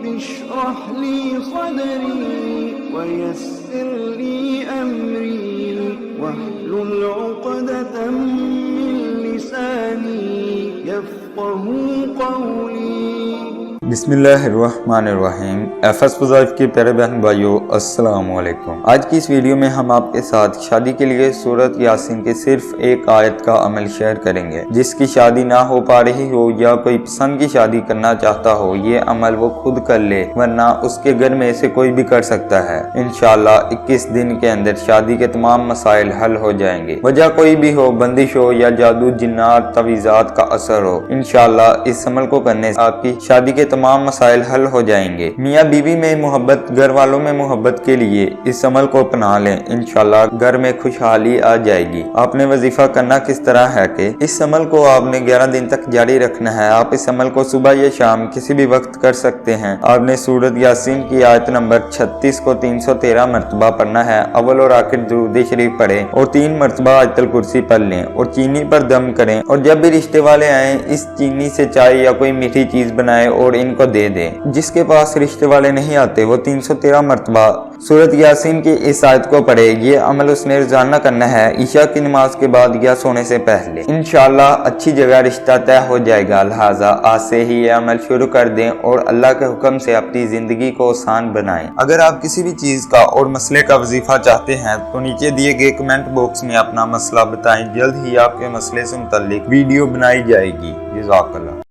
اشرح لي صدري ويسر لي أمري واحلل عقدة من لساني يفقهوا قولي۔ بسم اللہ الرحمن الرحیم۔ ایفس وظائف کے پیارے بہن بھائیو، السلام علیکم۔ آج کی اس ویڈیو میں ہم آپ کے ساتھ شادی کے لیے سورۃ یاسین کے صرف ایک آیت کا عمل شیئر کریں گے۔ جس کی شادی نہ ہو پا رہی ہو یا کوئی پسند کی شادی کرنا چاہتا ہو، یہ عمل وہ خود کر لے، ورنہ اس کے گھر میں سے کوئی بھی کر سکتا ہے۔ انشاءاللہ 21 دن کے اندر شادی کے تمام مسائل حل ہو جائیں گے۔ وجہ کوئی بھی ہو، بندش ہو یا جادو جنات تعویذات کا اثر ہو، انشاءاللہ اس عمل کو کرنے سے آپ کی شادی کے تمام مسائل حل ہو جائیں گے۔ میاں بیوی میں محبت، گھر والوں میں محبت کے لیے اس عمل کو اپنا لیں، انشاءاللہ گھر میں خوشحالی آ جائے گی۔ آپ نے وظیفہ کرنا کس طرح ہے کہ اس عمل کو آپ نے 11 دن تک جاری رکھنا ہے۔ آپ اس عمل کو صبح یا شام کسی بھی وقت کر سکتے ہیں۔ آپ نے سورۃ یاسین کی آیت نمبر 36 کو 313 مرتبہ پڑھنا ہے۔ اول اور آخر درود شریف پڑھیں اور 3 مرتبہ آیت الکرسی پڑھ لیں اور چینی پر دم کریں، اور جب بھی رشتے والے آئیں اس چینی سے چائے یا کوئی میٹھی چیز بنائے اور ان کو دے دیں۔ جس کے پاس رشتے والے نہیں آتے وہ 313 مرتبہ سورۃ یاسین کی اس آیت کو پڑھے۔ یہ عمل اس نے روزانہ کرنا ہے، عشاء کی نماز کے بعد یا سونے سے پہلے۔ انشاءاللہ اچھی جگہ رشتہ طے ہو جائے گا۔ لہٰذا آج سے ہی یہ عمل شروع کر دیں اور اللہ کے حکم سے اپنی زندگی کو آسان بنائیں۔ اگر آپ کسی بھی چیز کا اور مسئلے کا وظیفہ چاہتے ہیں تو نیچے دیے گئے کمنٹ باکس میں اپنا مسئلہ بتائیں، جلد ہی آپ کے مسئلے سے متعلق ویڈیو بنائی جائے گی۔ جزاک اللہ۔